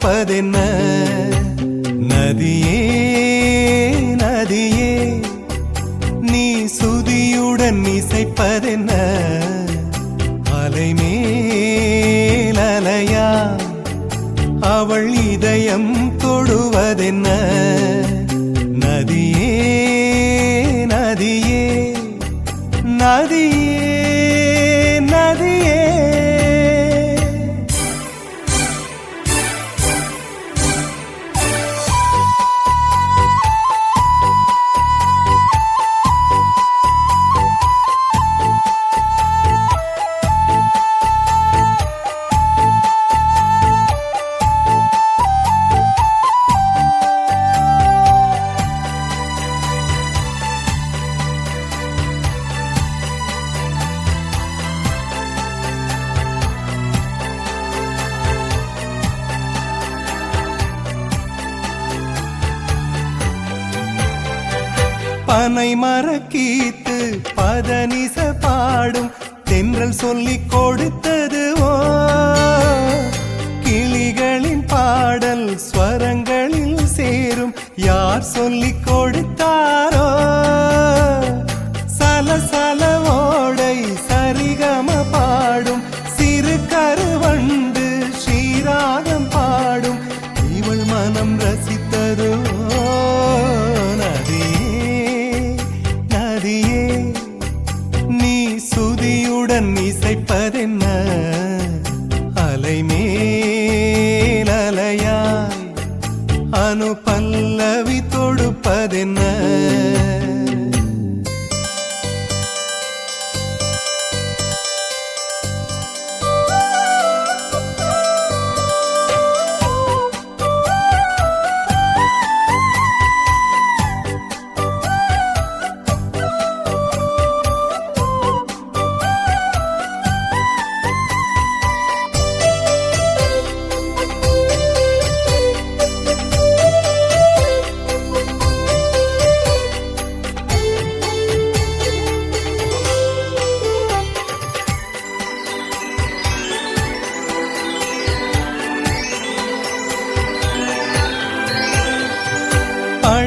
தொடுப்பதென்ன நதியே நதியே நீ சுதியுடன் இசைப்பதென்ன அலைமேல் அலையா அவள் இதயம் தொடுவதென்ன நதியே நதியே நதியே நதியே பனை மரக்கீத்து பதனிச பாடும் தென்றல் சொல்லிக் கொடுத்தது ஓ கிளிகளின் பாடல் ஸ்வரங்களில் சேரும் யார் சொல்லிக் கொடுத்தாரோ சலசல ஓடை சரிகம பாடும் சிறு கருவண்டு ஸ்ரீராகம் பாடும் இவள் மனம் ரசித்ததோ இசைப்பதென்ன அலைமேல் அலையாய் அனு பல்லவி தொடுப்பதென்ன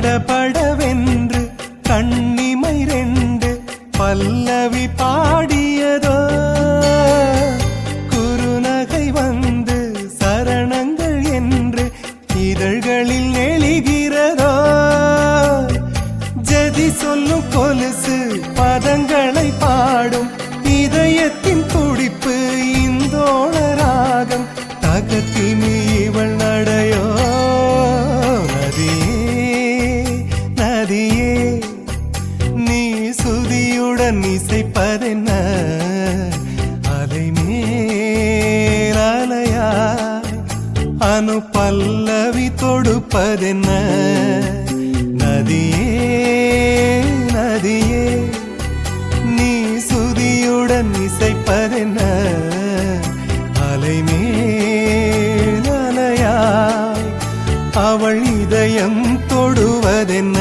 படபடவென்று கண்ணிமை ரெண்டு பல்லவி பாடியதோ குறுநகை வந்து சரணங்கள் என்று இதழ்களில் நெளிகிறதோ ஜதி சொல்லும் கொலுசு பதங்களை பாடும் இதயத்தின் துடிப்பு இந்தோள ராகம் தகத்தினி இவள் நடையோ நதியே நீ சுதியுடன் இசைப்பதென்ன அலைமேல் அலையாய் அனு பல்லவி தொடுப்பதென்ன நதியே நதியே நீ சுதியுடன் இசைப்பதென்ன அலைமேல் அலையாய் அவள் இதயம் தொடுவதென்ன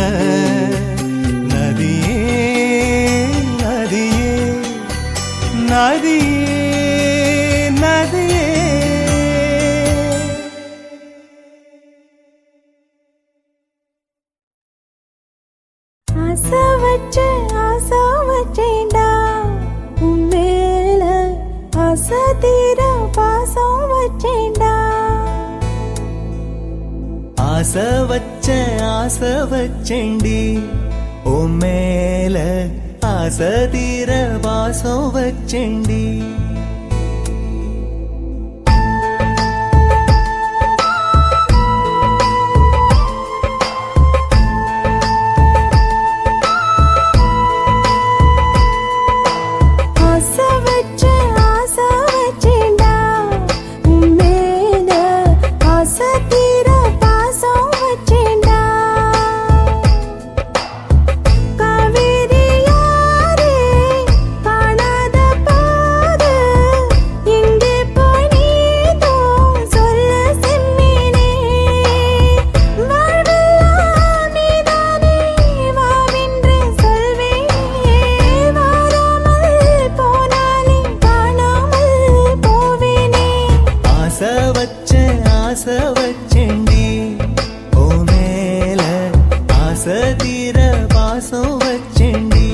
நதியே நதியே நதியே நதியே ஆசை வச்சேன்டா உம்மேல ஆசை தீர பாசம் வச்சேன்டா ஆசை வச்சேண்டி ஓ மேல ஆசை தீர பாசம் வச்சேண்டி காவேரி யாரே காணாத ஆசதீர பாசம் வச்சேண்டி.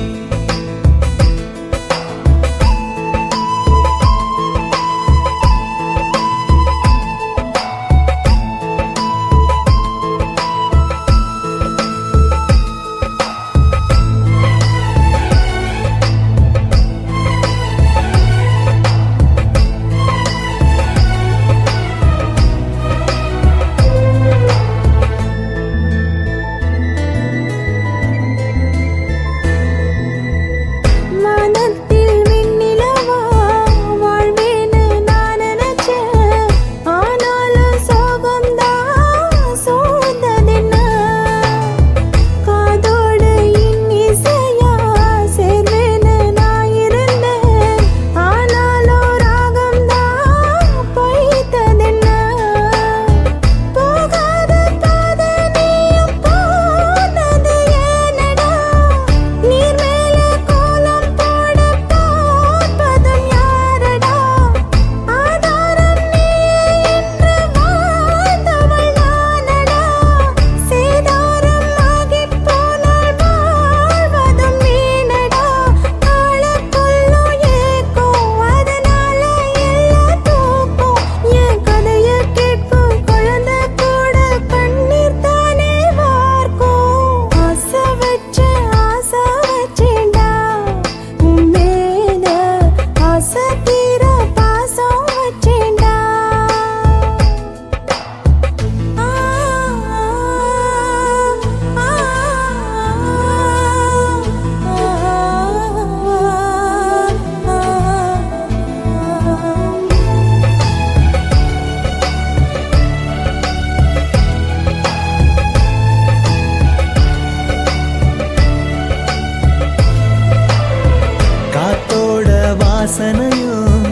வாசனையும்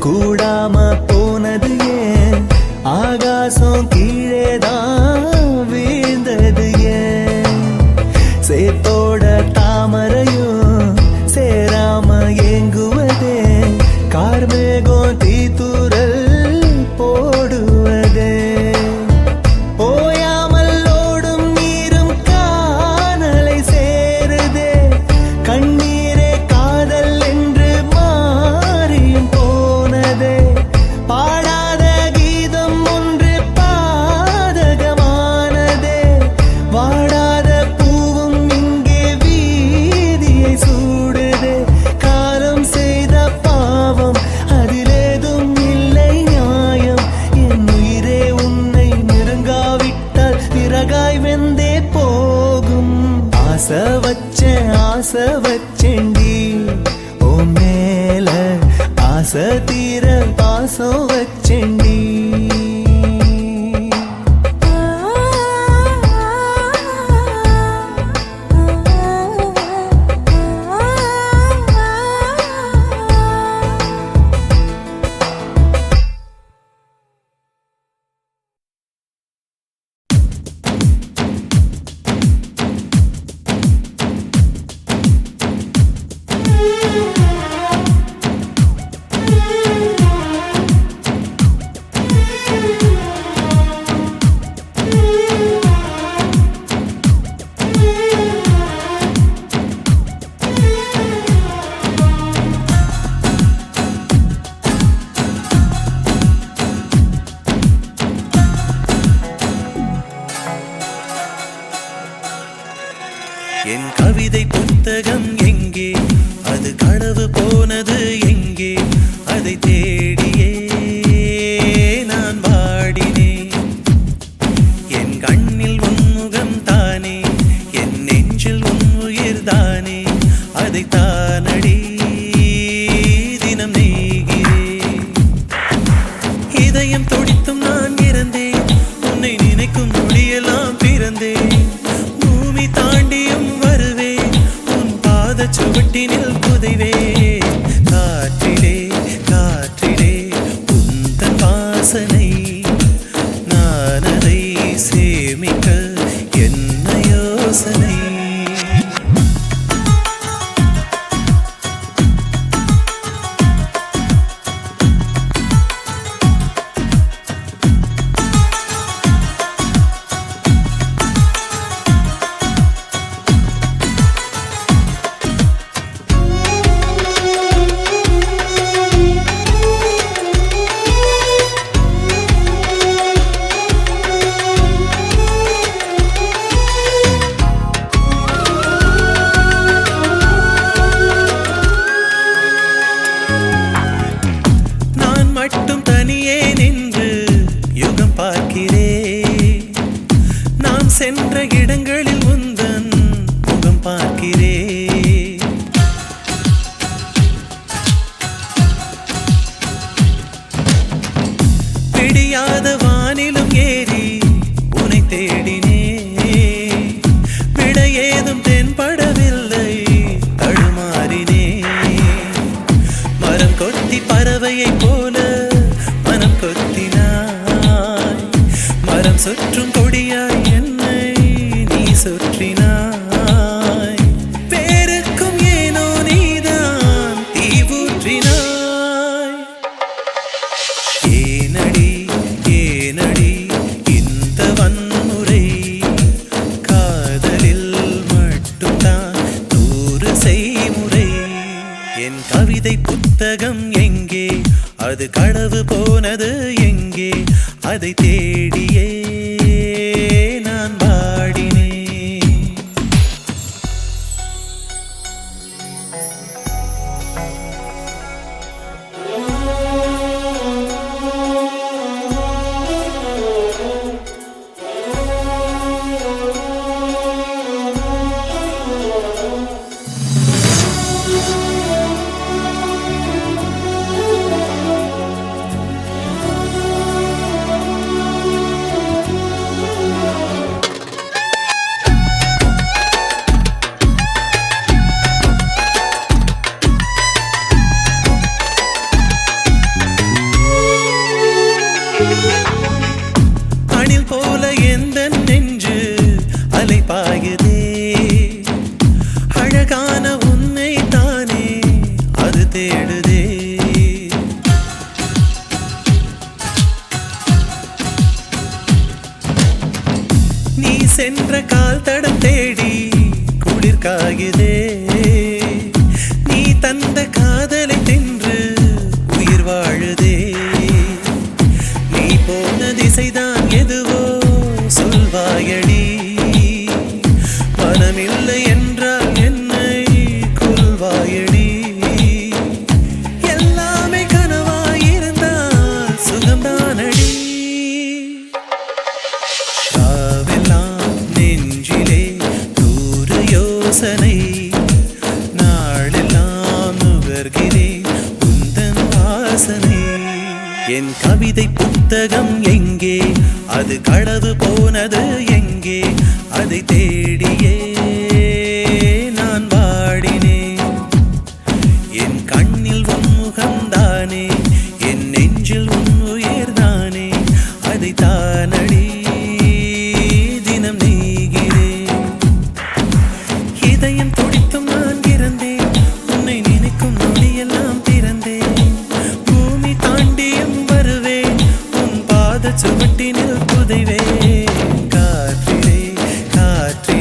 கூடாம போனது ஏன்? ஆகாசம் கீழேதான் வீழ்ந்தது ஏன்? சேத்தோட தாமரையும் சேராம ஏங்குவதே, கார்மேகம் தீத்துரல் போடுவதே, ஓயாமல் ஓடும் நீரும் காணலை சேருதே, கண்ணீரே காதல் என்று மாறியும் போனதே, பாடாத கீதம் ஒன்று பாதகமானதே, வாடாத பூவும் இங்கே வீதியை சூடுதே, காலம் செய்த பாவம் அதிலேதும் இல்லை நியாயம், என் உயிரே உன்னை நெருங்காவிட்டால் விறகாய் வெந்தே போகும். ஆசை வச்சேண்டி ஓ மேல, ஆசை தீர பாசம் வச்சேண்டி. என் கவிதை புத்தகம் எங்கே? அது களவு போனது எங்கே? அதை தேடியே நான் வாடினேன். என் கண்ணில் உன்முகம் தானே, என் நெஞ்சில் உன் உயிர் தானே, அதை தானடி தினம் நெய்கிறேன். இதயம் துடித்தும் நான் இறந்தேன், உன்னை நினைக்கும் நொடியெல்லாம் பிறந்தேன். பூமி தாண்டியும் வருவேன், உன் பாத சுவட்டினில் புதைவே. காற்றிலே காற்றிலே சென்ற இடங்களில் உந்தன் முகம் பார்க்கிறேன். விடியாத வானிலும் ஏறி உன்னை தேடினே, விட ஏதும் தென்படவில்லை, தடுமாறினே. மரம் கொத்தி பறவையை போல மனம் கொத்தினாய், மரம் சுற்றும் கொடியாய் என்னை நீ சுற்றினாய். பேருக்கும் ஏனோ நீதான் தீ ஊற்றினாய். ஏனடி ஏனடி இந்த வன்முறை, காதலில் மட்டும்தான் 100 செய்முறை. என் கவிதை புத்தகம் எங்கே, அது களவு போனது எங்கே, அதை தேடியே நான் பாடினேன். அணில் போல எந்த நெஞ்சு அலைபாயுதே, அழகான உன்னை தானே அது தேடுதே. நீ சென்ற கால் தடம் தேடி குளிர் காயுதே, நீ தந்த காதலை தின்று உயிர் வாழுதே. நீ போன திசைதான் எதுவோ சொல்வாயடி, மனமில்லை என்றால் என்னை கொல்வாயடி. எல்லாமே கனவாயிருந்தால் சுகம்தானடி. ராவெல்லாம் நெஞ்சிலே 100 யோசனை, நாளெல்லாம் நுகர்கிறேன் உந்தன் வாசனை. என் கவிதை புத்தகம் எங்கே, அது களவு போனது எங்கே, அதை தேடியே நான் பாடினேன். என் கண்ணில் உன் முகம்தானே, என் நெஞ்சில் உன் உயிர்தானே, அதை தானடி தினம் நெய்கிறேன். இதயம் துடித்தும் நான் இறந்தேன், உன்னை நினைக்கும் நொடியெல்லாம் பிறந்தேன். பூமி தாண்டியும் வருவேன், உன் பாத சுவட்டினில் புதைவேன். காற்றிலே காற்றிலே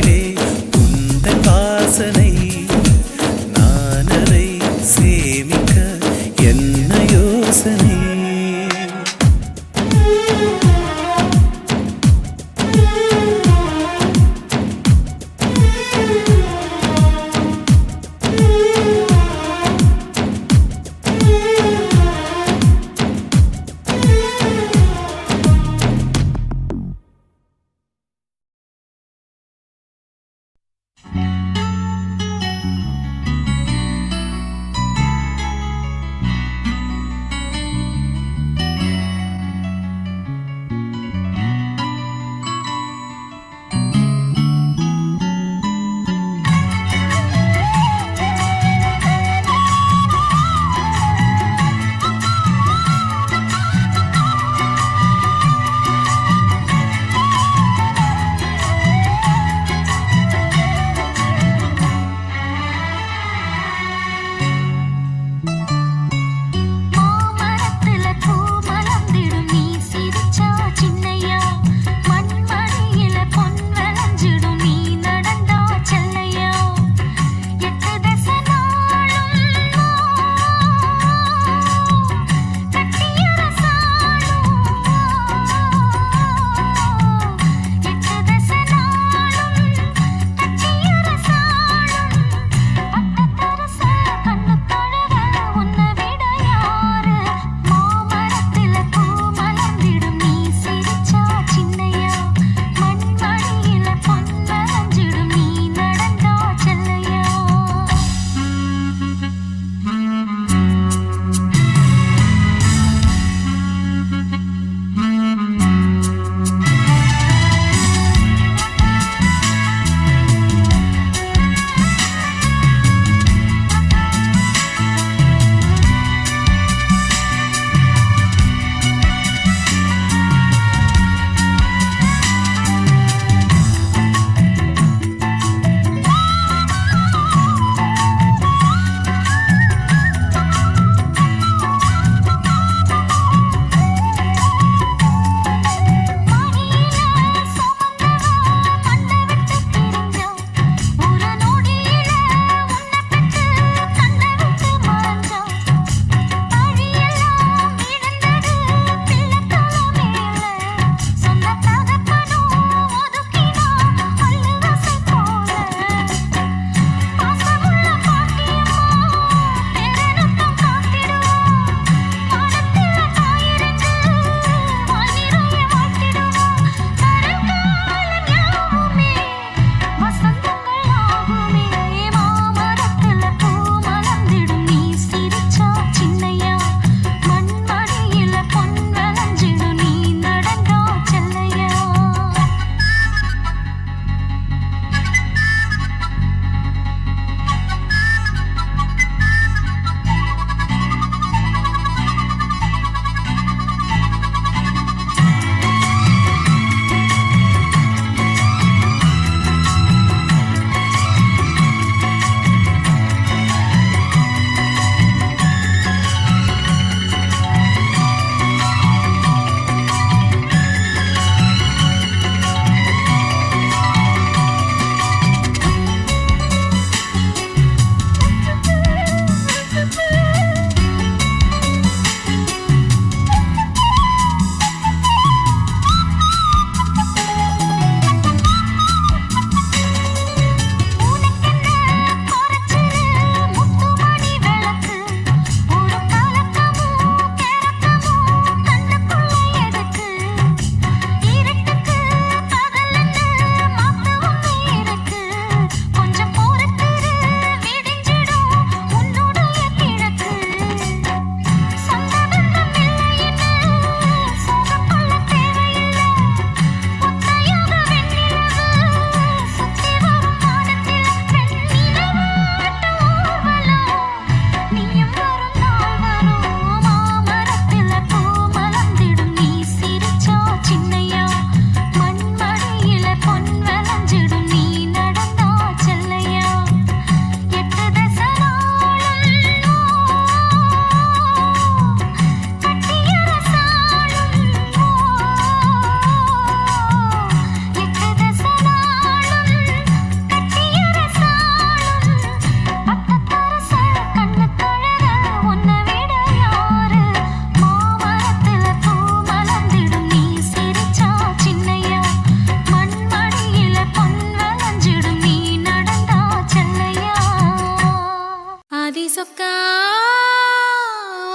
சொக்கா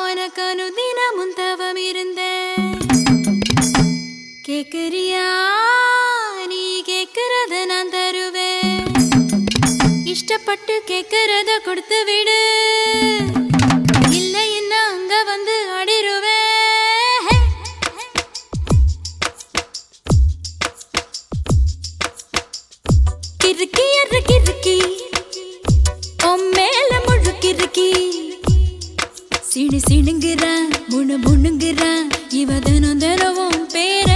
உனக்கு அனுதினமும் தவம் இருந்தேன். கேக்குறியா நீ கேக்குறத நான் தருவேன். இஷ்டப்பட்டு கேக்குறத கொடுத்து விடு, இல்லை என்ன அங்க வந்து அடிருவேன். கிறுக்கி எற கிறுக்கி மேல முழுக்கிறுக்கி சிணு சிணுங்குறான் முணு முணுங்குறான் இவ தினம் தினமும் பேர.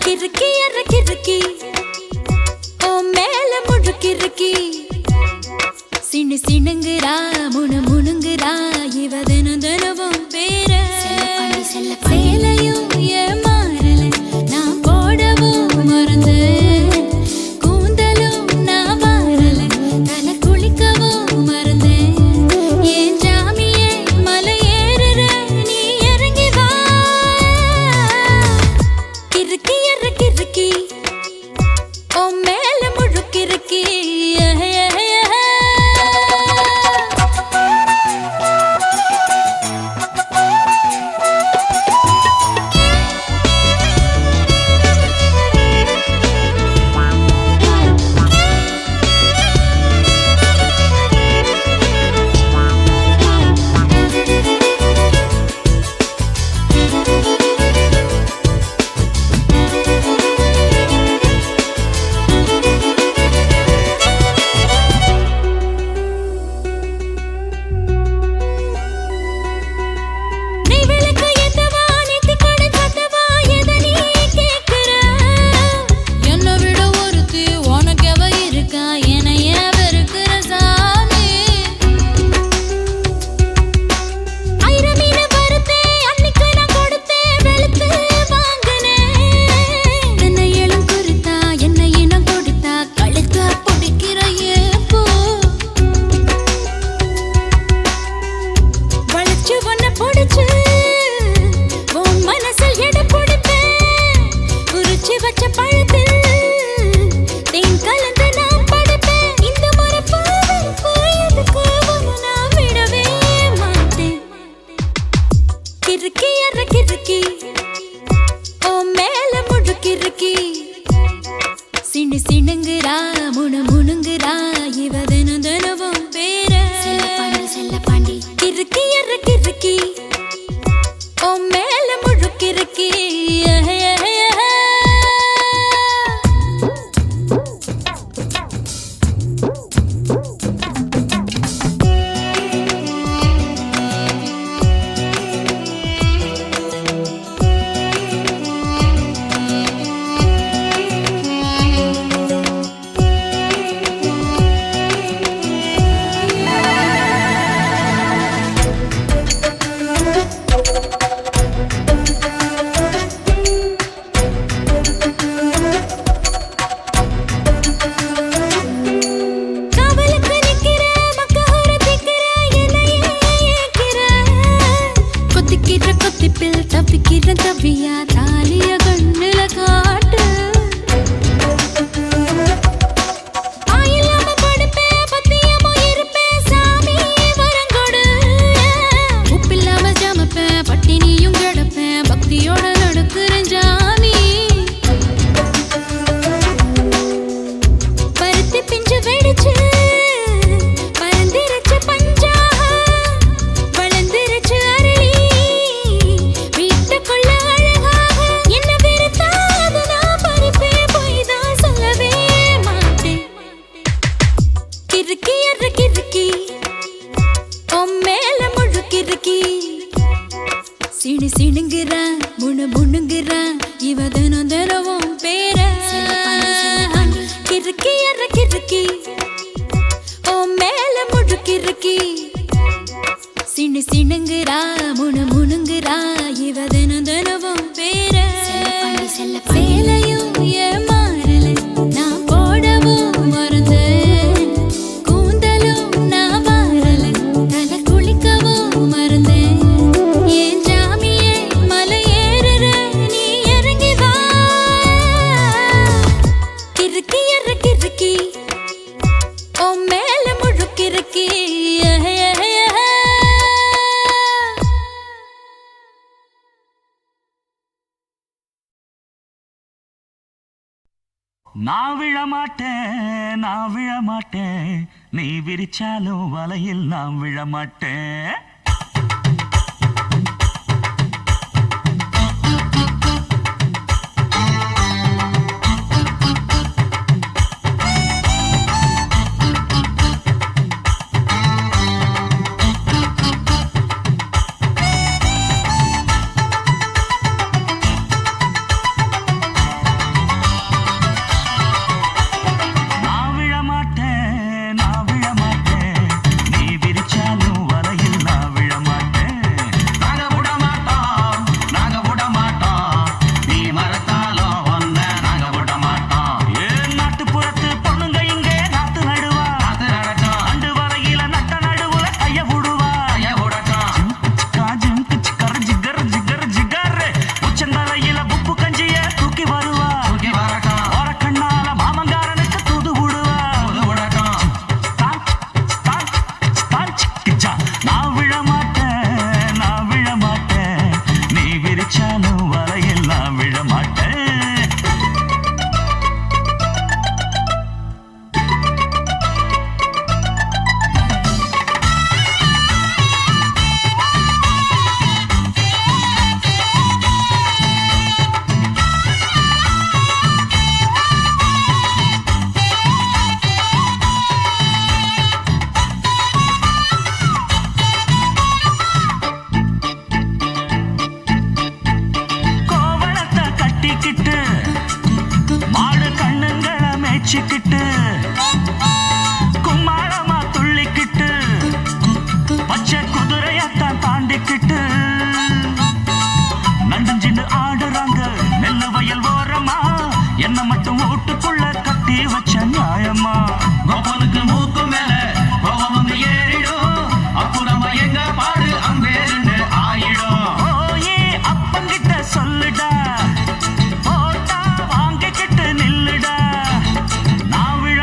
கிறுக்கி எற கிறுக்கி மேல முழுக்கிறுக்கி சிணு சிணுங்குறா முணு முணுங்குறா இவ தினம் தினமும் பேர. சேலையும் ஏன் மாறல நான் போடவும் மறந்தேன். சிணு சிணுங்குறா முணு முணுங்குறா இவ தினம் தினமும் பேர. கிறுக்கி எற கிறுக்கி மேல முழுக்கிறுக்கி தப்பிக்கிறேன் தப்பியா தாலிய கண்ணுல காட்டு. ஆயில்லாம படுப்பேன் பத்தியமோ இருப்பேன் சாமி வரங்கொடு. உப்பில்லாம ஜமப்பேன் பட்டினியும் கிடப்பேன் பக்தியோட நடக்கிறேன் ஜாமி. பருத்தி பிஞ்சு வெடிச்சு பறந்திருச்சு பஞ்சா வளர்ந்திருச்சு அரளி. சிணு சிணுங்குறா முணு முணுங்குறா இவ தினம் தினமும் பேர. கிறுக்கி எற கிறுக்கி மேல முழுக்கிறுக்கி சிணு சிணுங்குறா முணு முணுங்குறா இவ தினம் தினமும் பேர. சேலையும் ஏன் மாறல நான் போடவும் மறந்தேன். கூந்தலும் நான் மாறல தலை குளிக்கவும் மறந்தேன். கிறுக்கி மேல முழுக்கிறுக்கி நான் விழ மாட்டேன், நான் விழ மாட்டேன், நீ விரிச்சாலும் வலையில் நான் விழ மாட்டேன். மேய்ச்சிக்கிட்டு கும்மாளமா துள்ளிக்கிட்டு பச்சை குதிரையத்தான் தாண்டிக்கிட்டு நண்டஞ்சின்னு ஆடுறாங்க நெல்லு வயல் ஓரமா, என்ன மட்டும் வீட்டுக்குள்ள கட்டி வச்ச நியாயமா? கோபாலுக்கு மூக்கு மேல கோபம் வந்து ஏறிடும், அப்புறமா எங்க பாடு அம்பேருன்னு ஆயிடும். ஓயே அப்பங்கிட்ட சொல்லுடா, போட்டா வாங்கிக்கிட்டு நில்லுடா. நான் விழ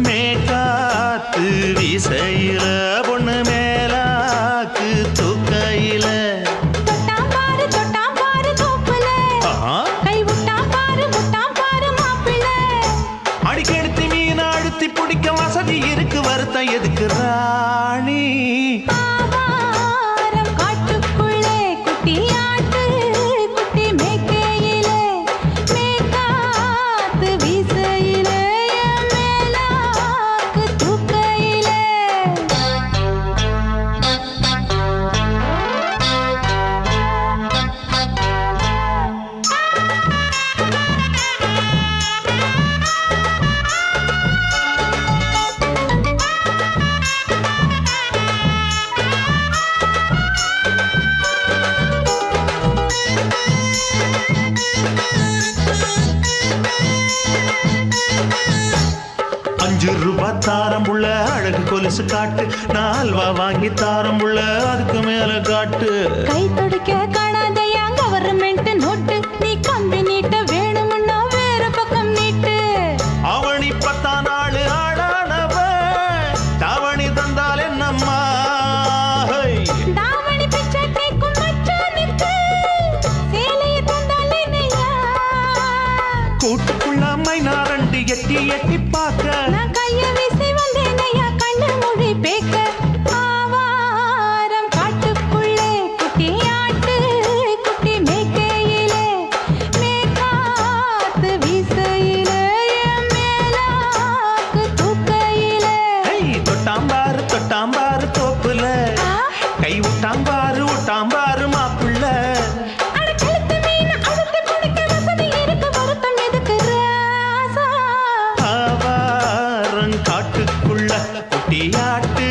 மேகாத்து விசையில பொண்ணு மேலாக்கு தூக்கையில தொட்டாம் பாரு தோப்புல கை விட்டாம் பாரு மாப்பிள்ள அடிக்கெடுத்து மீன் அழுத்தி பிடிக்க வசதி இருக்கு வருத்தம் எதுக்கு ராணி ஆவாரம் காட்டுக்குள்ளே குட்டியாட்டு குட்டி மேய்க்கையிலே மேகாத்து வீசையிலே என் மேலாக்கு தூக்கையிலே ₹5 தாரம்புள்ள அழகு கொலுசு காட்டு நான் அல்வா வாங்கி தாரம்புள்ள அதுக்கு மேல காட்டு கை துடிக்க காணாதையா கவர்மெண்ட் நோட்டு நீ கம்பி நீட்ட வேணும்னா வேற பக்கம் நீட்டு அவனி 10 நாள் ஆடானவ தாவணி தந்தால் என்னம்மா தாவணி பிச்சை கேக்கும் மச்சானுக்கு சேலையை தந்தாலே நையா கூட்டுக்குள்ள மைனாரண்டி எட்டி எட்டி பார்க்க நான் கைய வீசி வந்தேன் ஐயா கண்ணு மொழி பேக்க ஆவாரம் காட்டுக்குள்ளே குட்டியாட்டு குட்டி மேய்க்கையிலே மேகாத்து வீசையிலே என் மேலாக்கு தூக்கையிலே தொட்டாம்பாரு தோப்புல கை விட்டாம்பாரு மாப்பிள்ள அட கழுத்து மீன் அழுத்து குடிக்க வசதி இருக்கு வருத்தம் எதுக்கு ராசா ஆவாரம் காட்டுக்குள்ள குட்டியாட்டு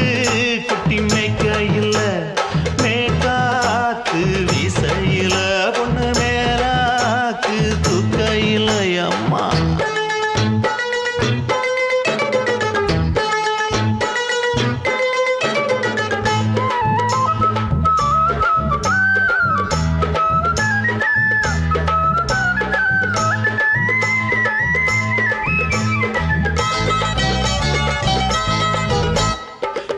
குட்டி மேய்க்கையில மேகாத்து வீசையில பொண்ணு மேலாக்கு தூக்கையில அம்மா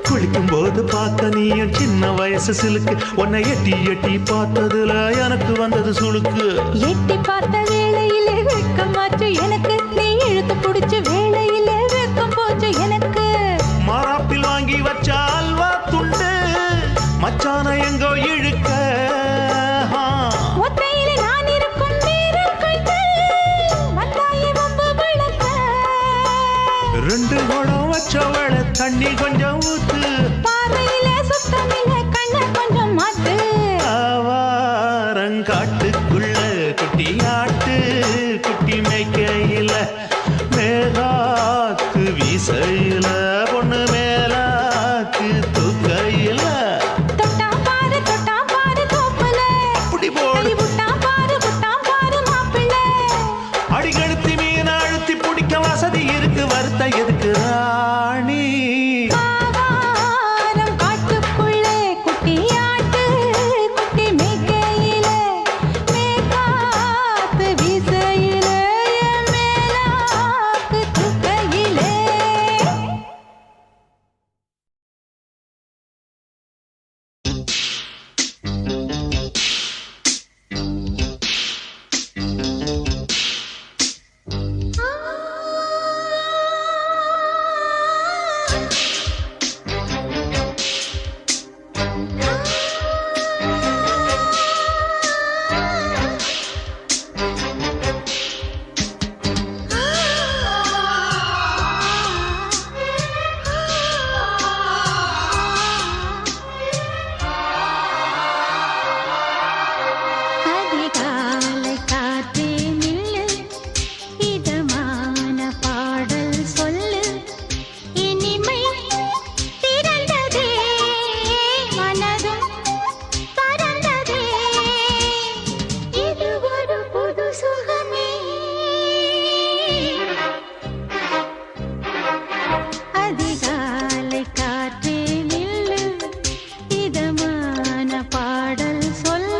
குளிக்கும் போது பார்த்த நீயும் சின்ன வயசு சிலுக்கு உன்னை எட்டி எட்டி பார்த்ததுல எனக்கு வந்தது சுளுக்கு எட்டி பார்த்த வேளையிலே வெட்கமாச்சு எனக்கு நீ இழுத்து புடிச்சு வேளையிலே வெட்கம் போச்சு எனக்கு மாறாப்பில் வாங்கி வச்ச அல்வா துண்டு மச்சான எங்கோ இழுக்க ஒத்தையிலே நான் இருக்கும் நேரம் கண்டு வந்தாயே வம்பு விளக்க 2 குடம் வச்சவள தண்ணி கொஞ்சம் ஊத்து பாறையிலே சுத்தமில்லை கண்ணை கொஞ்சம் மாத்து ஆவாரங்காட்டுக்குள்ள குட்டியாட்டு குட்டி மேய்க்கையில மேகாத்து வீசையில பொண்ணு மேலாக்கு தூக்கையில தொட்டாம் பாரு தோப்புல அப்படி போடு கை விட்டாம் பாரு மாப்பிள்ள அடிக்கெடுத்து மீன் அழுத்தி பிடிக்க வசதி இருக்கு வருத்த எதுக்கு ராணி ஆவாரம் காட்டுக்குள்ளே குட்டியாட்டு குட்டி மேய்க்கையிலே மேகாத்து வீசையிலே என் மேலாக்கு தூக்கையிலே அதிகாலை காற்றே நில்லு இதமான பாடல் சொல்லு இனிமை திரண்டதே மனதும் பறந்ததே இது ஒரு புது சுகமே அதிகாலை காற்றே நில்லு இதமான பாடல் சொல்லு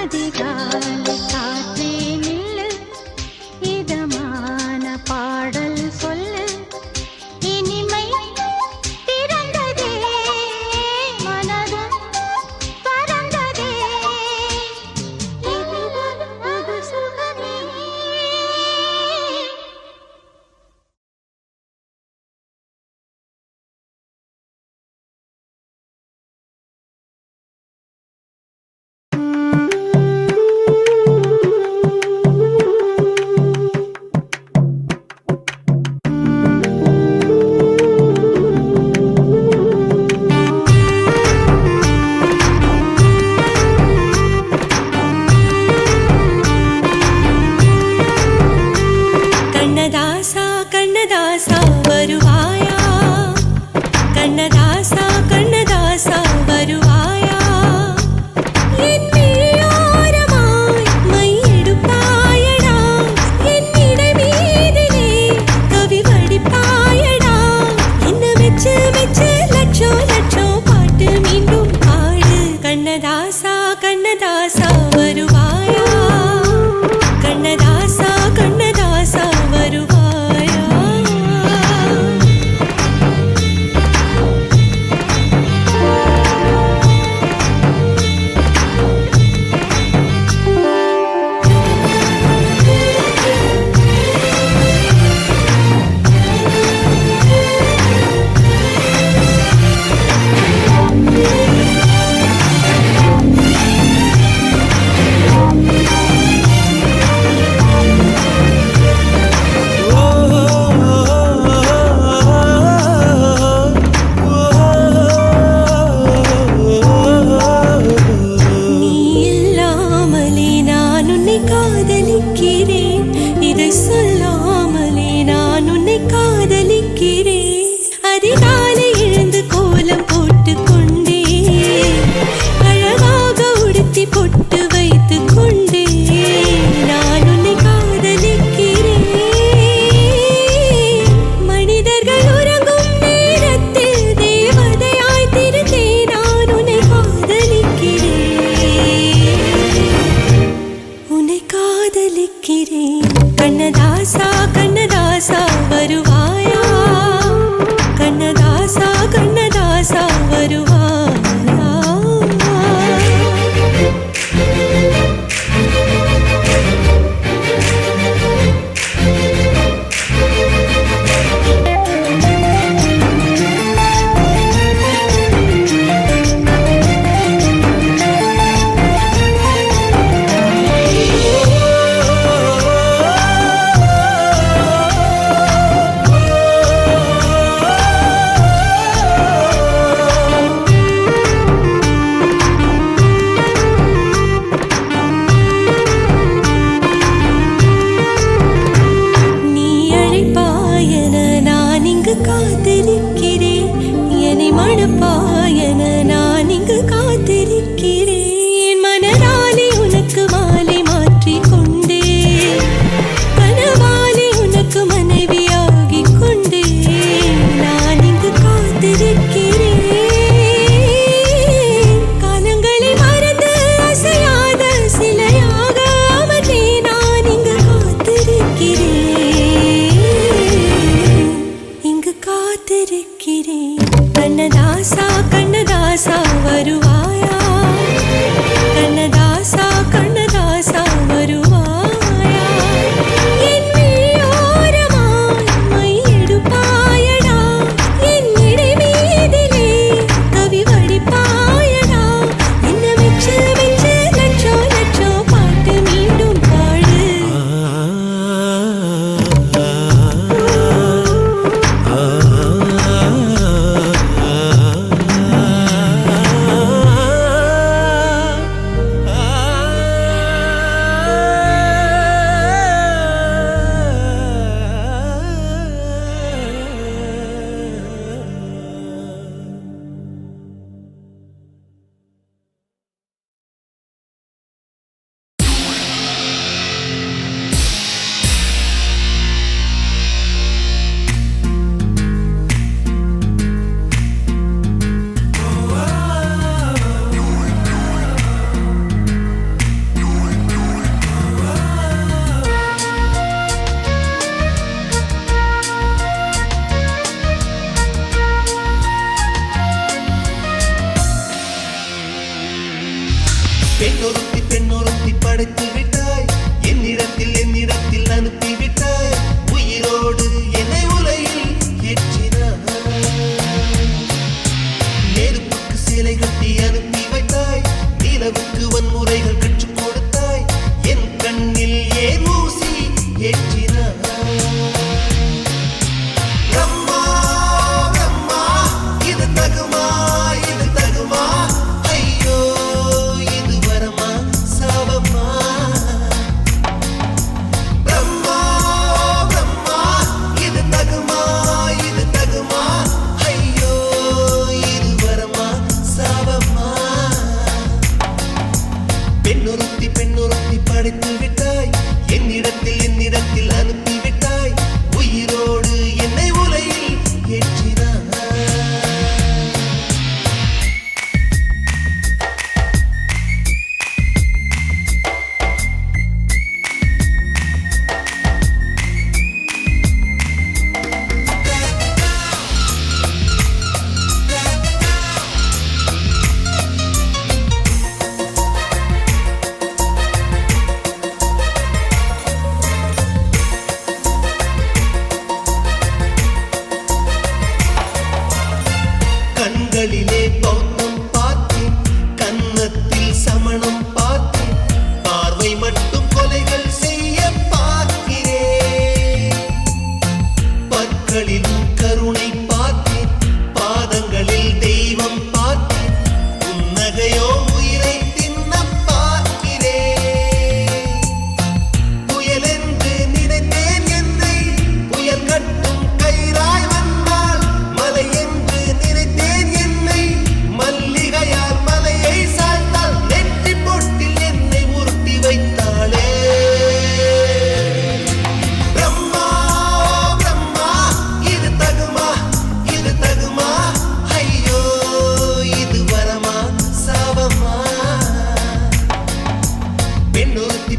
அதிகாலை காற்றே நில்லு, இதமான பாடல் சொல்லு, இனிமை பிறந்ததே மனதும் பறந்ததே, இது அது சுகமே. கண்ணதாசா கண்ணதாசா வருவாயா, கண்ணதாசா கண்ணதாசா வருவாயா, என் விழியோரமாய் மையெடுப்பாயடா, என் இடை மீதிலே கவி வடிப்பாயடா, என்ன மெச்சு மெச்சு லட்சம் லட்சம் பாட்டு மீண்டும் பாடு. கண்ணதாசா கண்ணதாசா வருவாயா, கண்ணதாசா கண்ணதாசா வருவாயா. நீ இல்லாமலே நான் உன்னை காதலிக்கிறேன், இதை சொல்லாமலே நான் உன்னை காதலிக்கிறேன். அதிகாலை எழுந்து கோலம் போட்டு கொண்டே, அழகாக உடுத்தி பொட்டு வைத்து கொண்டே, நான் உன்னை காதலிக்கிறேன். மனிதர்கள் உறங்கும் நேரத்தில் தேவதையாய் திருந்தே நான் உன்னை காதலிக்கிறேன், உன்னை காதலிக்கிறேன். கண்ணதாசா பெண்ணொருத்தி படைத்து விட்டாய் என்னிடத்தில் அனுப்பி விட்டாய் உயிரோடு என்னை உலையில் ஏற்றினாய் நெருப்புக்கு சேலை கட்டி அனுப்பி வைத்தாய் நிலவுக்கு வன்முறைகள் கற்றுக் கொடுத்தாய் என் கண்ணில் ஏன் ஊசி ஏற்றினாய் பிரம்மா பிரம்மா இது தகுமா ஐயோ இது வரமா சாபமா பிரம்மா பிரம்மா இது தகுமா ஐயோ இது வரமா சாபமா பெண்ணொருத்தி படைத்து விட்டாய் என்னிடத்தில் அனுப்பி விட்டாய் உயிரோடு என்னை உலையில் ஏற்றினாய் கண்களிலே பௌத்தம் பார்த்தேன் கன்னத்தில் சமணம் பார்த்தேன் பார்வை மட்டும் கொலைகள் செய்ய பார்க்கிறேன் பற்களிலும் கருணை பார்த்தேன் பாதங்களில் தெய்வம் பார்த்தேன் புன்னகையோ உயிரை தின்ன பார்க்கிறேன் புயல் என்று நினைத்தேன் என்னை புயல் கட்டும் கயிறாய் வந்தால் மலை என்று நினைத்தேன் என்னை மல்லிகையால் மலையை சாய்த்தால் நெற்றி பொட்டில் என்னை உருட்டி வைத்தாளே பிரம்மா பிரம்மா இது தகுமா ஐயோ இது வரமா சாபமா பெண்ணொருத்தி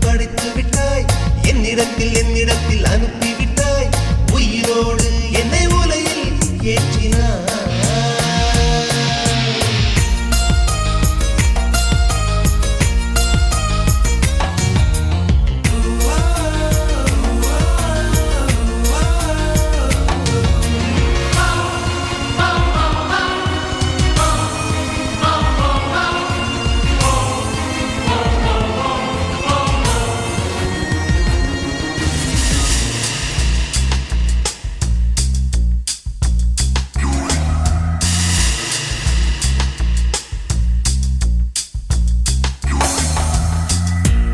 படைத்து விட்டாய் என்னிடத்தில் அனுப்பி விட்டாய் உயிரோடு என்னை உலையில் ஏற்றினாய்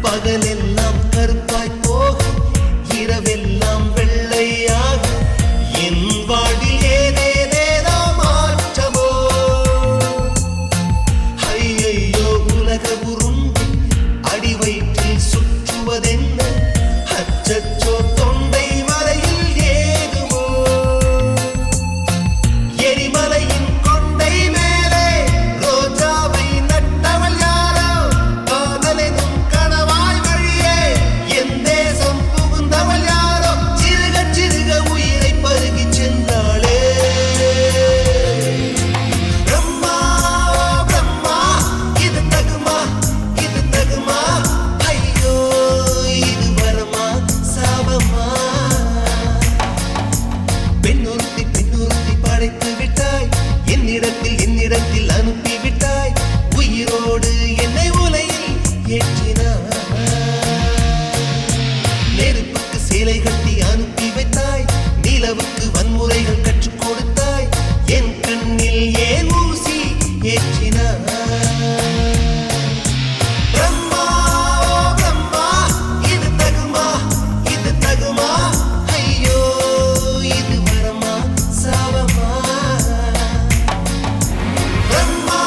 பகலெல்லாம் கருப்பாய் போக இரவெல்லாம் வெள்ளையாக என் வாழ்வில் ஏதேதேதோ மாற்றமோ ஐயையோ உலக உருண்டு அடி வயிற்றில் சுற்றுவதென்ன அச்சச்சோ தொண்டை வரையில் ஏதுமோ எரிமலையின் கொண்டை மேலே ரோஜாவை நட்டவள் யாரோ காதலெனும் கணவாய் வழியே என் தேசம் புகுந்தவள் யாரோ சிறுக உயிரை பருகிச் சென்றாளே பிரம்மா பிரம்மா இது தகுமா ஐயோ இது வரமா சாபமா பெண்ணொருத்தி படைத்து விட்டாய் என்னிடத்தில் அனுப்பி விட்டாய் உயிரோடு என்னை உலையில் ஏற்றினாய் நெருப்புக்கு சேலை கட்டி அனுப்பி வைத்தாய் நிலவுக்கு வன்முறைகள் கற்றுக் கொடுத்தாய் என் கண்ணில் ஏன் ஊசி ஏற்றினாய் பிரம்மா பிரம்மா இது தகுமா ஐயோ இது வரமா சாபமா பிரம்மா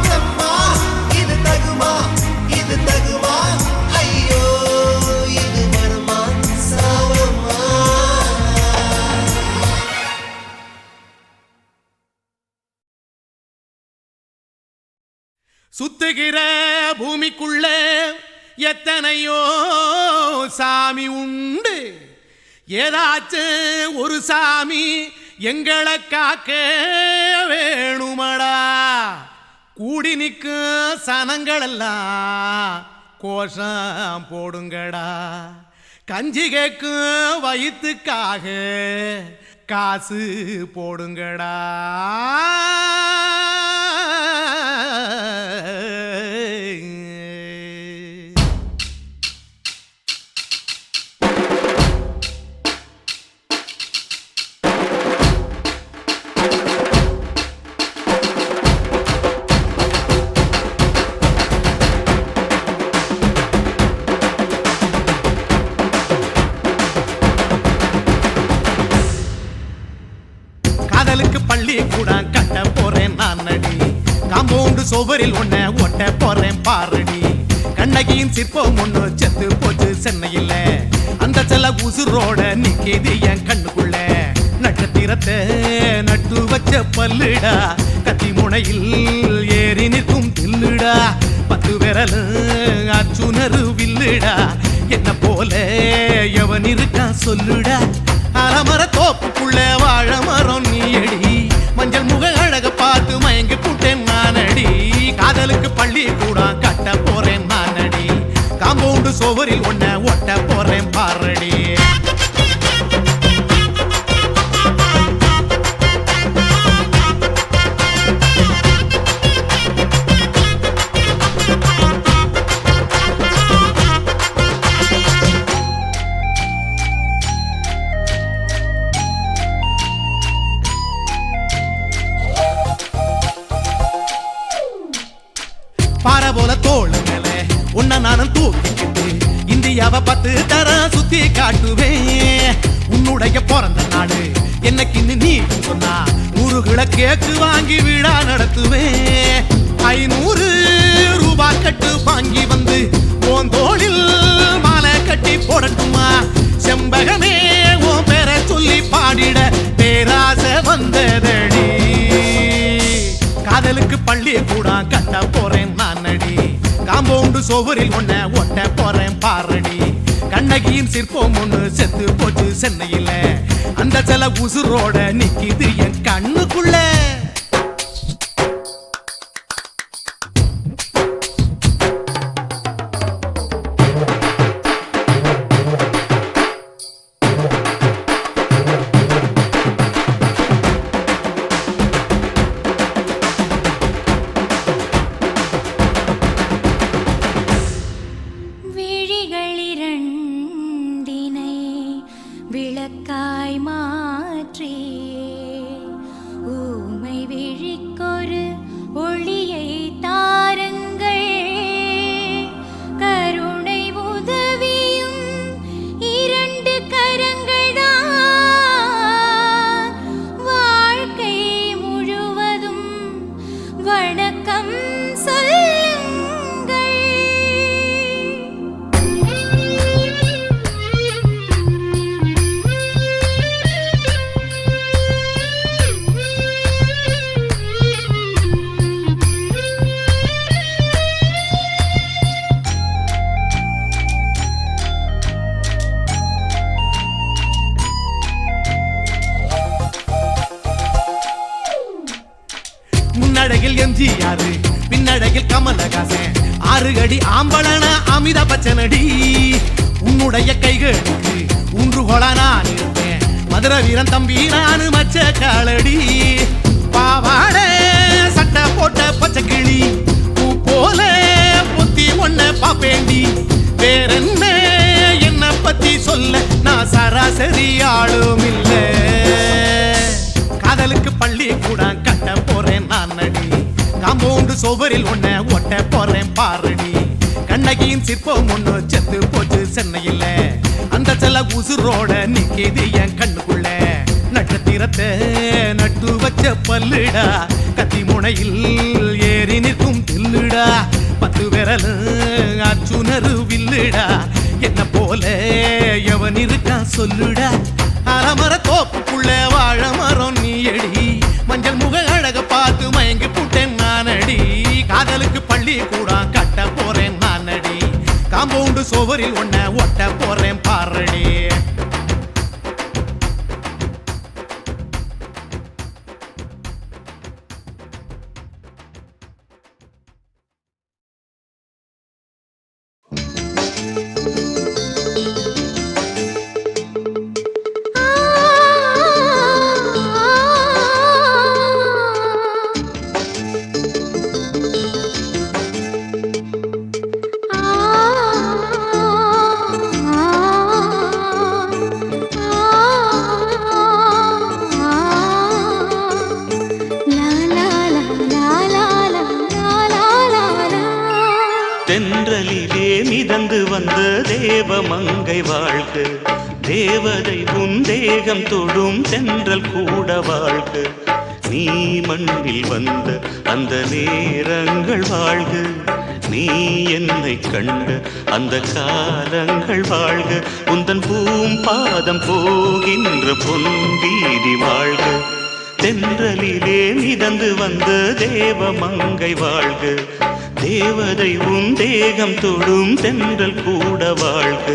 பிரம்மா இது தகுமா ஐயோ இது வரமா சாபமா சுத்துகிற பூமிக்குள்ள எத்தனையோ சாமி உண்டு. ஏதாச்சும் ஒரு சாமி எங்களை காக்க வேணுமடா. கூடி நிற்கும் சனங்கள் எல்லாம் கோஷம் போடுங்கடா கஞ்சி கேக்கும் வயிற்றுக்காக காசு போடுங்கடா காதலுக்கு பள்ளி கூட கட்ட போறேன் நான் நடி காம்பவுண்டு சோபரில் ஒன்ன ஒட்ட போறேன் பாரடி கண்ணகியின் சிற்பம் ஒண்ணு செத்து போச்சு சென்னையில் அந்த செல்ல உசுரோட நிக்கிது என் கண்ணுக்குள்ள நட்சத்திரத்தை நட்டு வச்ச பல்லுடா கத்தி முனையில் ஏறி நிற்கும் தில்லுடா 10 விரல் அச்சுணரு வில்லுடா என்ன போல எவன் இருக்கா சொல்லுடா அலமர தோப்புக்குள்ள வாழ மரம் நீயடி மஞ்சள் முக அழக பார்த்து மயங்கி புட்டேன் நானடி காதலுக்கு பள்ளி கூட கட்ட போறேன் நானடி காம்பவுண்டு சோவரில் ஒன்ன ஒட்ட போறேன் பாரடி பாறை போல தோள் மேல உன்ன நானும் தூக்கிக்கிட்டு இந்தியாவை 10 தரம் சுத்தி காட்டுவேன் உன்னுடைய பிறந்த நாடு என்னைக்கு நீ சொன்னா 100 கிலோ கேக்கு வாங்கி விழா நடத்துவேன் 500 ரூபாய் கட்டு வாங்கி வந்து உன் தோளில் மாலை கட்டி போடட்டுமா செம்பகமே உன் பேரை சொல்லி பாடிட பேராசை வந்ததடி காதலுக்கு பள்ளி கூட கட்ட போறேன் நானடி காம்பவுண்டு சோவரில் ஒன்ன ஒட்ட போறேன் பாரடி கண்ணகியின் சிற்பம் ஒண்ணு செத்து போச்சு சென்னையில் அந்த சில உசுரோட நிக்கிது என் கண்ணுக்குள்ள விழிகளிரண்டினை விளக்காய் மாற்றி ஊமை விழிக்கொரு ஒளியை தாருங்கள் கருணை உதவியும் 2 கரங்கள்தான் வாழ்க்கை முழுவதும் வணக்கம் சொல்லுங்கள் முன்னடையில் எம்ஜிஆர் பின்னடையில் கமலஹாசன் 6 அடி ஆம்பளன அமிதாப் பச்சனடி உன்னுடைய கைகளுக்கு ஊன்றுகோலா நான் இருப்பேன் மதுரை வீரன் தம்பி நானு மச்ச காலடி பாவாட சட்டை போட்ட பச்சை கிளி பூ போல பொத்தி ஒன்ன பாப்பேண்டி வேறென்ன என்ன பத்தி சொல்ல நான் சராசரி ஆளும் இல்ல காதலுக்கு பள்ளி கூட கட்ட போறேன் நானடி காம்பவுண்டு சோவரில் ஒன்ன ஒட்ட போறேன் பாரடி கண்ணகியின் சிற்பம் ஒண்ணு செத்து போச்சு சென்னையில் அந்த செல்ல உசுரோட நிக்கிது என் கண்ணுக்குள்ள நட்சத்திரத்தை நட்டு வச்ச பல்லுடா கத்தி முனையில் ஏறி நிற்கும் தில்லுடா 10 விரல் அச்சுணரு வில்லுடா என்ன போல எவன் இருக்கா சொல்லுடா அலமர தோப்புக்குள்ள வாழ மரம் நீயடி மஞ்சள் முக அழக பார்த்து மயங்கி புட்டேன் நானடி காதலுக்கு பள்ளி கூட கட்ட போறேன் நானடி காம்பவுண்டு சோவரில் ஒன்ன ஒட்ட போறேன் பாரடி தென்றலிலே மிதந்து வந்த தேவமங்கை வாழ்க, தேவதை உன் தேகம் தொடும் தென்றல் கூட வாழ்க. நீ மண்ணில் வந்த அந்த நேரங்கள் வாழ்க, நீ என்னை கண்ட அந்த காலங்கள் வாழ்க. உந்தன் பூம்பாதம் போகின்ற பொன் வீதி வாழ்க, தென்றலிலே மிதந்து வந்த தேவமங்கை வாழ்க, தேவதை உன் தேகம் தொடும் தென்றல் கூட வாழ்க.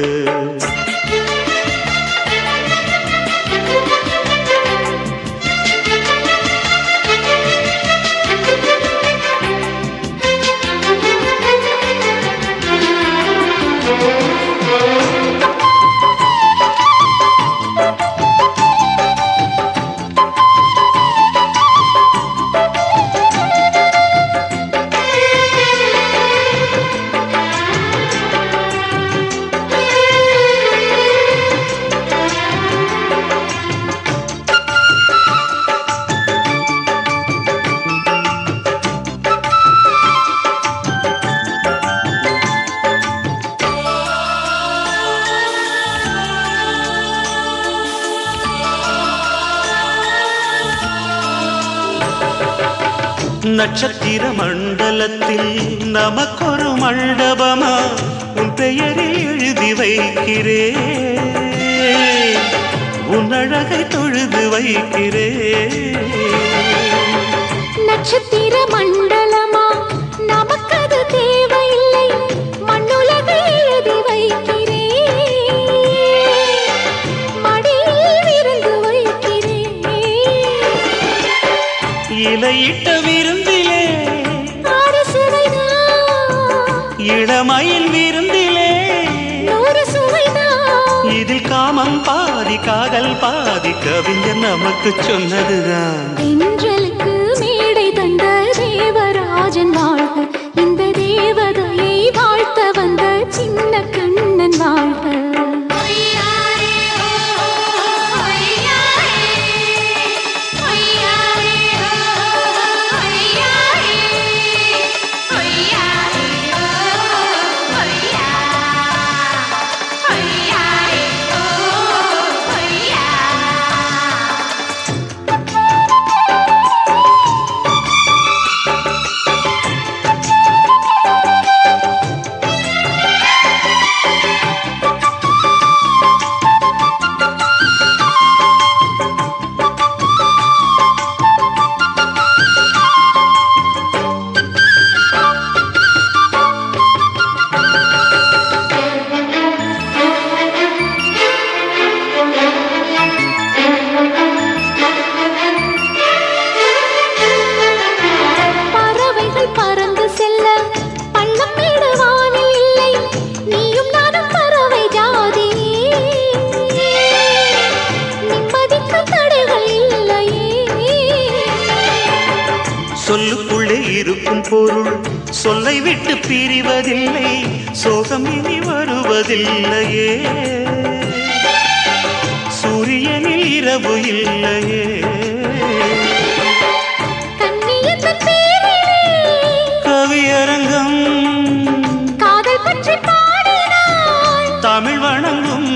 நட்சத்திர மண்டலத்தில் நமக்கொரு மண்டபமா உன் பெயரில் எழுதி வைக்கிறேன், உன் அழகை தொழுது வைக்கிறேன். நட்சத்திர மண்டலமா நமக்கது தேவையில்லை, மண்ணுலகை எழுதி வைக்கிறேன், மடியில் விருந்து வைக்கிறேன். இலையிட்ட விருந்திலே இளமயில் விருந்திலே நூறு சுவைதான். இதில் காமம் பாதி காதல் பாதி கவிஞர் நமக்கு சொன்னதுதான். தென்றலுக்கு மேடை தந்த தேவராஜன் வாழ்க, இந்த தேவதையை வாழ்த்த வந்த சின்ன கண்ணன் வாழ்க. சொல்லுக்குள்ளே இருக்கும் பொருள் சொல்லை விட்டு பிரிவதில்லை, சோகம் இனி வருவதில்லையே, சூரியனில் இரவு இல்லையே. கவியரங்கம் காதல் பற்றி பாடினாள், தமிழ் வணங்கும்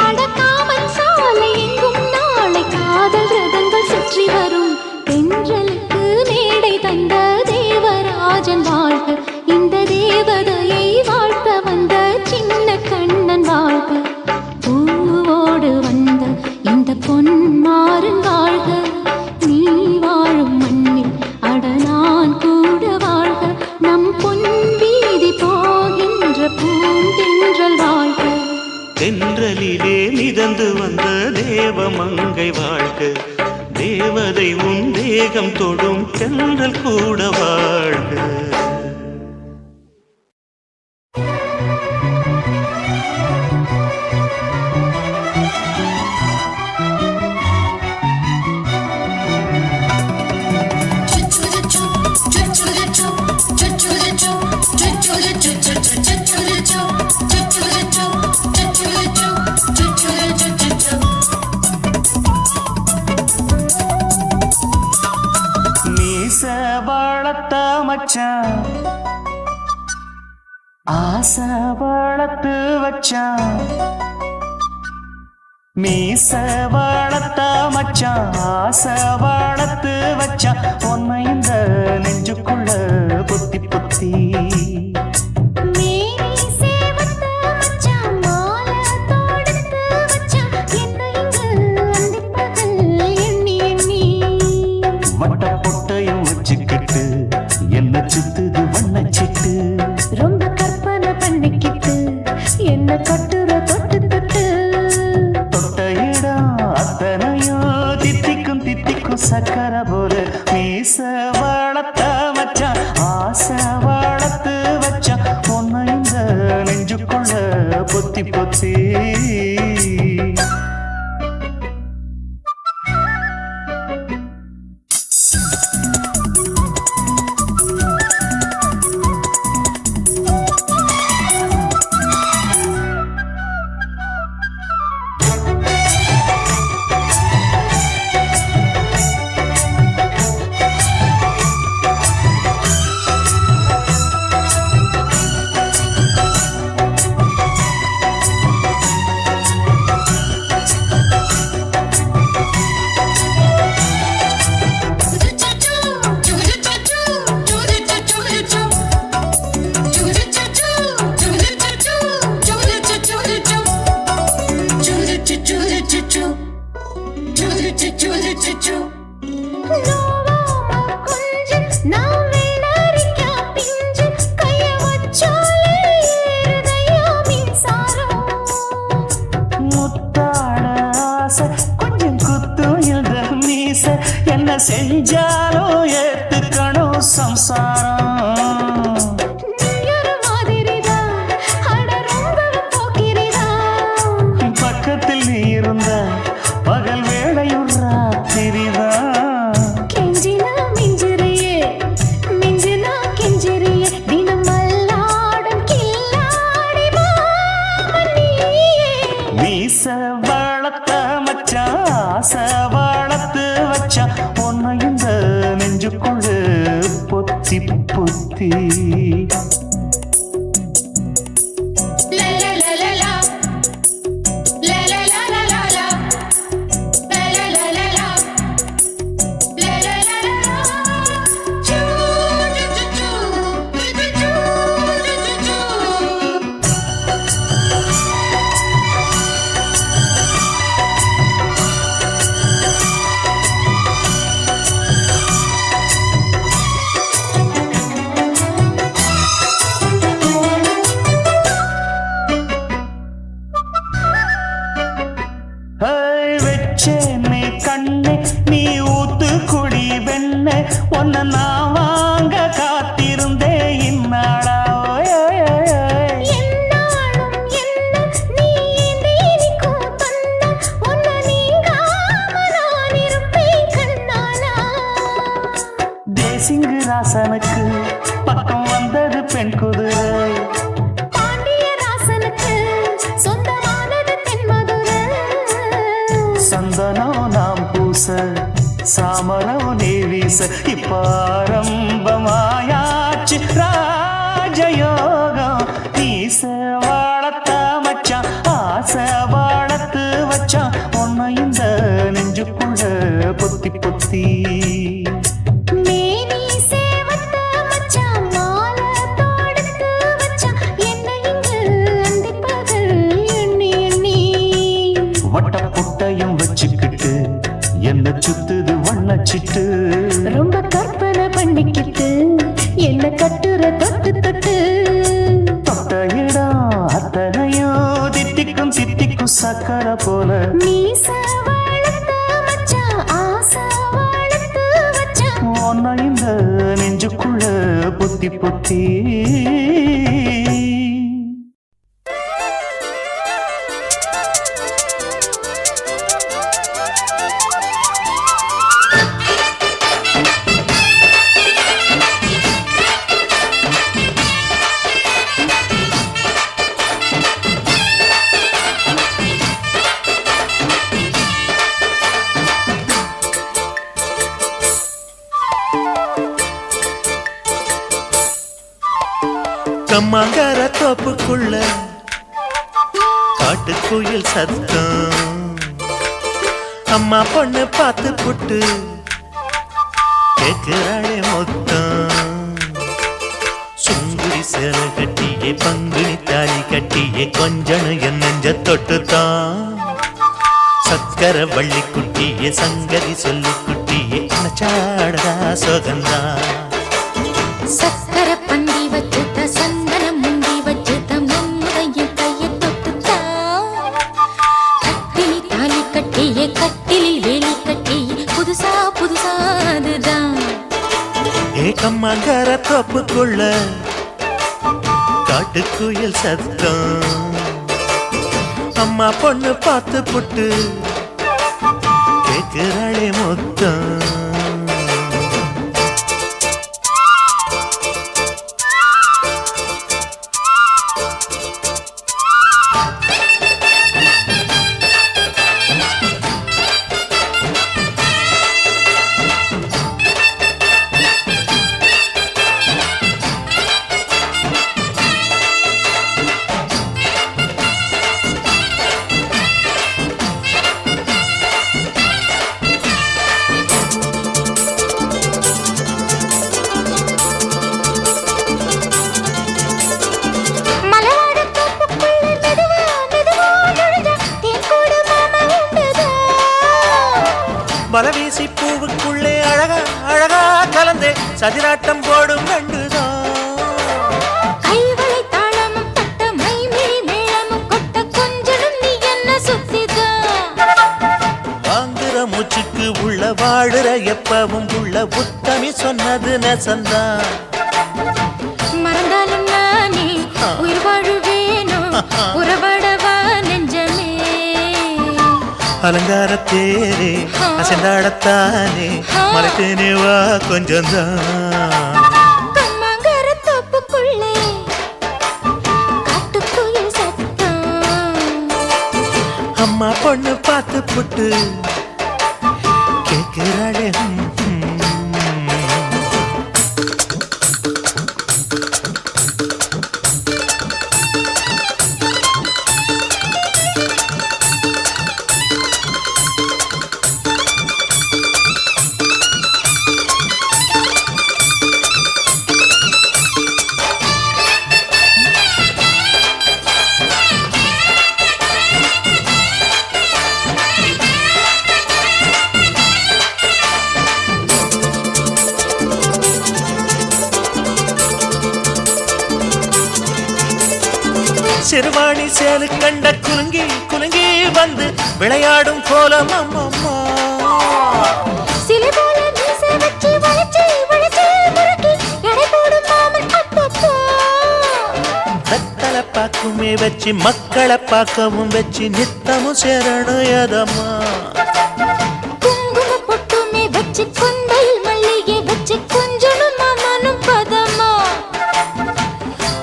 அடக்காமன் சாலை எங்கும் நாளை காதல் ரதங்கள் சுற்றி வரும். தென்றலுக்கு மேடை தந்த தேவராஜன் வாழ்க, இந்த தேவதையை வாழ்த்த வந்த சின்ன கண்ணன் வாழ்க. பூவோடு வந்த இந்த பொன்மாறன் வாழ்க, நீ வாழும் மண்ணில் அட நான் கூட வாழ்க. நம் பொன் வீதி போகின்ற பூந்தென்றல் வாழ்க, தென்றலிலே மிதந்து வந்த தேவமங்கை வாழ்க, தேவதை உன் தேகம் தொடும் தென்றல் கூட வாழ்க. மச்சான் வளர்த்து வச்சான் மீச வளர்த்த மச்சான் ஆசை வளர்த்து வச்சான் உன்னை இந்த நெஞ்சுக்குள்ள பொத்தி பொத்தி வட்ட பொட்டையும் வச்சுக்கிட்டு என்ன சுத்துது வண்ணச்சிட்டு ரொம்ப கற்பனை பண்ணிக்கிட்டு என்ன கட்டுற தொட்டு தொட்டு தொட்ட இடம் அத்தனையும் தித்திக்கும் தித்திக்கும் சக்கரை போல மீச வளர்த்த மச்சான் ஆசை வளர்த்து வச்சான் உன்னை இந்த நெஞ்சுக்குள்ள பொத்தி பொத்தி என்ன செஞ்சாலும் ஏத்துக்கணும் சம்சாரம் பக்கத்தில் நீ இருந்த பகல் வேளையும் ராத்திரிதான் கெஞ்சினா மிஞ்சிறியே மிஞ்சினா கெஞ்சிறியே தினமல்லாடும் கில்லாடி மாமணியே மீச வளர்த்த மச்சான் ஆசை வளர்த்து வச்சான் உன்னை இந்த நெஞ்சுக்குள்ள பொத்தி பொத்தி வச்சேனே கண்ணே நீ ஊத்து குடி வெண்ணே உன்னை நான் வாங்க காத்திருந்தே இந்நாளா தேசிங்கு ராசனுக்கு பக்கம் வந்தது பெண் குதிரை சந்தனம் நாம் பூச சாமரம் நீ வீச இப்பாரம்பமாயாச்சு ராஜயோகம் நீச வளர்த்த மச்சான் ஆசை வளர்த்து வச்சான் உன்னை இந்த நெஞ்சுக்குள்ள பொத்தி பொத்தி வட்ட பொட்டையும் வச்சுக்கிட்டு என்ன சுத்துது வண்ணச்சிட்டு ரொம்ப கற்பனை பண்ணிக்கிட்டு என்ன கட்டுற தொட்டு தொட்டு தொட்ட இடம் அத்தனையும் தித்திக்கும் தித்திக்கும் சக்கரை போல மீச வளர்த்த மச்சான் ஆசை வளர்த்து வச்சான் உன்னை இந்த நெஞ்சுக்குள்ள பொத்தி பொத்தி கம்மாங்கார தோப்புக்குள்ள காட்டுக்குயில் சத்தம் அம்மா பொண்ணு பார்த்து புட்டு கேக்குறாளே மொத்தம் சுங்குடி சேலை கட்டியே பங்குனி தாலி கட்டியே கொஞ்சனு என் நெஞ்ச தொட்டுத்தான் சக்கர வள்ளி குட்டியே சங்கதி சொல்லு குட்டியே நச்சாடா சோகந்தா சக்கர பந்தி வச்சுட்ட சந்தனம் முந்தி வச்சுட்ட மம்முதையும் கையை தொட்டுத்தா கட்டிலி தாலி கட்டியே கட்டிலில் வேலி கட்டியே புதுசா புதுசா அதுதான் ஏகம்மாங்கார தோப்புக்குள்ள காட்டுக்குயில் சத்தம் அம்மா பொண்ணு பார்த்து புட்டு கேக்குறாளே மொத்தம் பலவீசி பூவுக்குள்ளே அழகா அழகா கலந்தே சதிராட்டம் போடும் கண்டுதான் கைவளை தாளமும் தட்ட மைமிழி மேளமும் கொட்ட கொஞ்சனும் நீ என்ன சுத்திதான் வாங்குற மூச்சுக்கு உள்ள வாடுற எப்பவும் உள்ள உத்தமி சொன்னது நெசந்தான் மறந்தாலும் நானே உயிர் வாழுவேனோ உறவாடவா நெஞ்சமே அலங்கார தேரே அசைந்தாடத்தானே மறைத்தேனே வா கொஞ்சம்தான் கம்மாங்கார தோப்புக்குள்ளே காட்டுக்குயில் சத்தம் அம்மா பொண்ணு பார்த்து புட்டு கேட்கிறாளே சிறுவாணி சேலு கண்ட குலுங்கி குலுங்கி வந்து விளையாடும் கோலம் அம்மம்மா சிலை போல மீசை வச்சு வளைச்சு வளைச்சு முறுக்கி எடை போடும் மாமன் அப்பப்பா வெத்தலை பாக்குமே வச்சு மக்களை பார்க்கவும் வச்சு நித்தமும் சேரணும் எதம்மா குங்கும பொட்டுமே வச்சு கொண்டையில் மல்லிகை வச்சு கொஞ்சனும் மாமனும் பதமா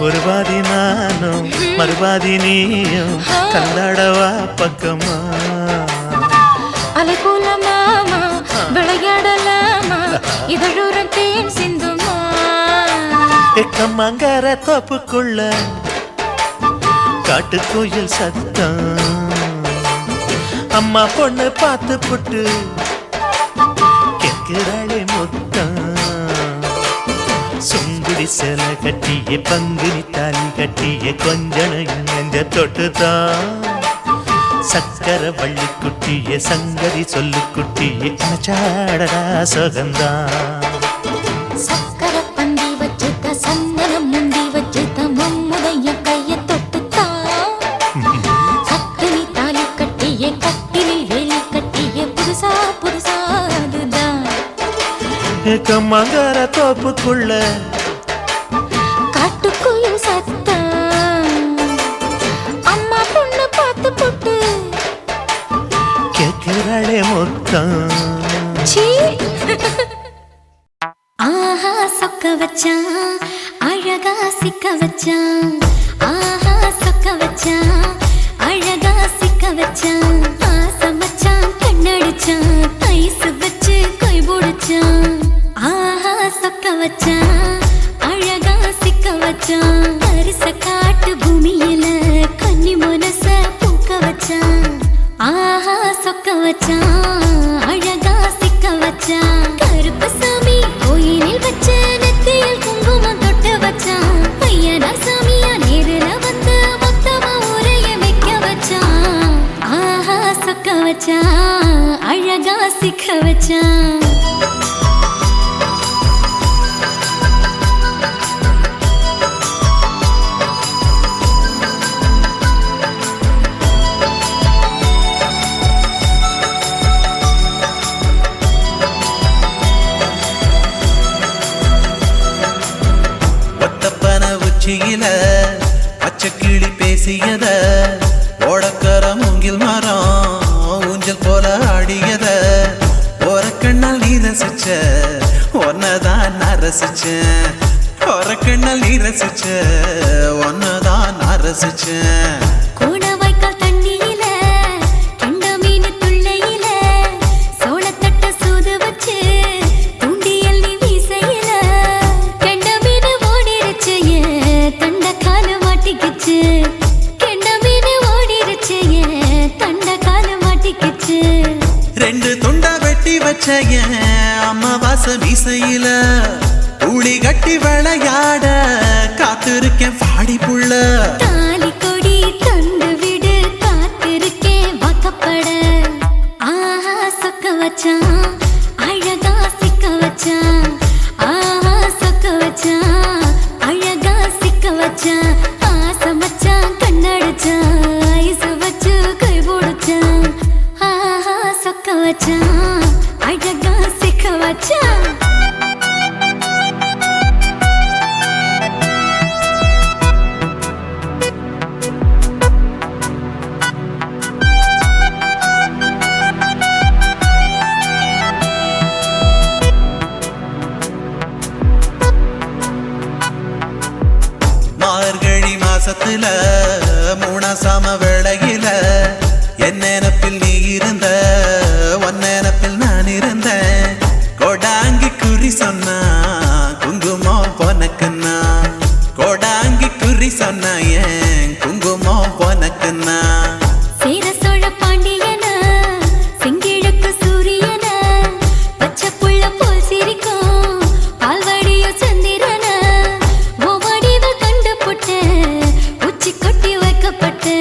ஒரு பாதி நானும் மறுபாதி நீயும் கல்லாடவா பக்கமா அலை போல மாமா விளையாடலாமா இதழூரம் தேன் சிந்துமா எக்கம்மாங்கார தோப்புக்குள்ள காட்டுக்குயில் சத்தம் அம்மா பொண்ணு பார்த்து புட்டு கேட்கிறாளே மொத்தம் சுங்குடி சேலை கட்டிய பங்குனி தாலி கட்டிய கொஞ்சனு நெஞ்ச தொட்டுதான் சக்கர வள்ளி குட்டிய சங்கதி சொல்லு குட்டிய அனச்சாடடா சோகந்தான் சக்கர பந்தி வச்சுட்ட சந்தனம் முந்தி வச்சுட்ட மம்முதைய கையை தொட்டுத்தான் கட்டிலி தாலி கட்டிய கட்டிலில் வேலி கட்டிய புதுசா புதுசா அதுதான் கம்மாங்கார தோப்புக்குள்ள காட்டுக்குயில் சத்தம் அம்மா பொண்ணு பார்த்து புட்டு கேட்கிறாளே மொத்தம் ஆஹா சொக்க வச்சான் அழகா சிக்க வச்சான் ஆஹா சொக்க வச்சான் அழகா சிக்க வச்சான் ஆசை மச்சான் கண்ணடிச்சான் ஐஸ் வச்சு கை போடுச்சான் ஆஹா சொக்க வச்சான் அழகா சிக்க வச்சான் சிக்க வச்சான் ஒத்தப்பன உச்சியில பச்சைக்கிளி பேசியத ஓடக்கர மூங்கில் மரம் ஊஞ்சல் போல ஆடியத ஓரக்கண்ணால் நீ ரசிச்ச ஒன்னதான் நான் ரசிச்சேன் ஓரக்கண்ணால் நீ ரசிச்ச ஒன்னதான் நான் ரசிச்சேன் கூட வாய்க்கால் தண்ணியில கெண்ட மீன் துள்ளையில சோளத்தட்ட சூது வச்சு தூண்டியல் நீ வீசையில கெண்ட மீன் ஓடிருச்சு தண்ட கால மாட்டிக்கிச்சு கெண்ட மீன் ஓடிருச்சு தண்ட கால மாட்டிக்கிச்சு ரெண்டு துண்டா வெட்டி வச்ச என் அம்மா வாச வீசையில ஊழி கட்டி விளையாட காத்திருக்கேன் பாடி புள்ள தாலி கொடி தந்து விடு காத்திருக்கேன் வாக்கப்பட ஆஹா சொக்க வச்சான் அழகா சிக்க வச்சான் ஆஹா சொக்க வச்சான் அழகா சிக்க வச்சான் ஆசை மச்சான் கண்ணடிச்சான் ஐசு வச்சு கை போடுச்சான் ஆஹா சொக்க வச்சான் அழகா சிக்க வச்சான் மார்கழி மாசத்துல மூணாசாம வேளையில என் நினப்பில் நீ இருந்த உன் நினப்பில் நான் இருந்தேன் கோடாங்கி குறி சொன்னா குங்குமம் பொனக்குன்னா கோடாங்கி குறி சொன்னா ஏன் குங்குமம் பொனக்குன்னா சேர சோழ பாண்டியன செங்கிழக்கு சூரியன பச்சை புள்ள போல் சிரிக்கும் பால்வடியோ சந்திரன ஓவடிவ கண்டு புட்ட உச்சி கொட்டி வைக்கப்பட்டு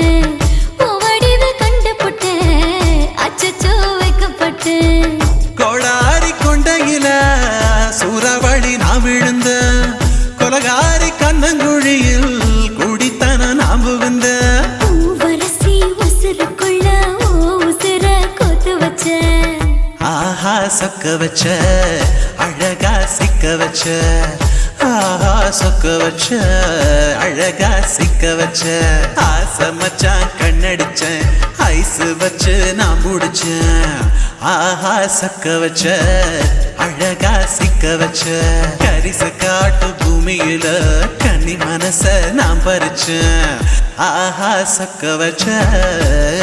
ஓவடிவ கண்டு புட்ட அச்சச்சோ வைக்கப்பட்டு கோளாரி கொண்டையில சூறாவளி நான் விழுந்த கொலகாரி கண்ணங்குழியில் குடித்தன நான் புகுந்த பூவரசி உசுருக்குள்ள ஓ உசுர கோத்து வச்ச ஆஹா சொக்க வச்ச அழகா சிக்க வச்ச ஆஹா சொக்க வச்ச அழகா சிக்க வச்ச ஆசை மச்சான் கண்ணடிச்சேன் ஐசு வச்சு நான் முடிச்சேன் ஆஹா சொக்க வச்ச அழகா சிக்க வச்ச கரிச காட்டு பூமியில கன்னி மனச நான் பறிச்சேன் ஆஹா சொக்க வச்ச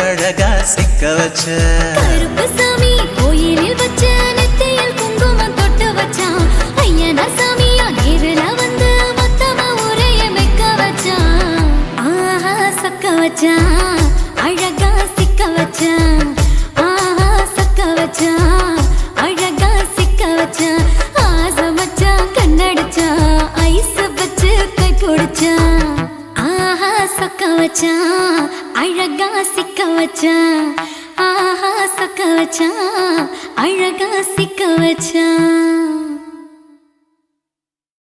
அழகா சிக்க வச்ச கருப்பு சாமி கோயிலில் வச்ச நெத்தியில் குங்குமம் தொட்டு வச்சான் ஐயனா சாமியா நேருல வந்து மொத்தமா உரைய வைக்க வச்சான் ஆஹா சொக்க வச்சான் அழகா சிக்க வச்சான் ஆஹா சொக்க வச்சான் அழகா சிக்க வச்சான் ஆசை மச்சான் கண்ணடிச்சான் ஐஸ் வச்சு கை பிடிச்சான் ஆஹா சொக்க வச்சான் அழகா சிக்க வச்சான் ஆஹா சொக்க வச்சான் அழகா சிக்க வச்சான்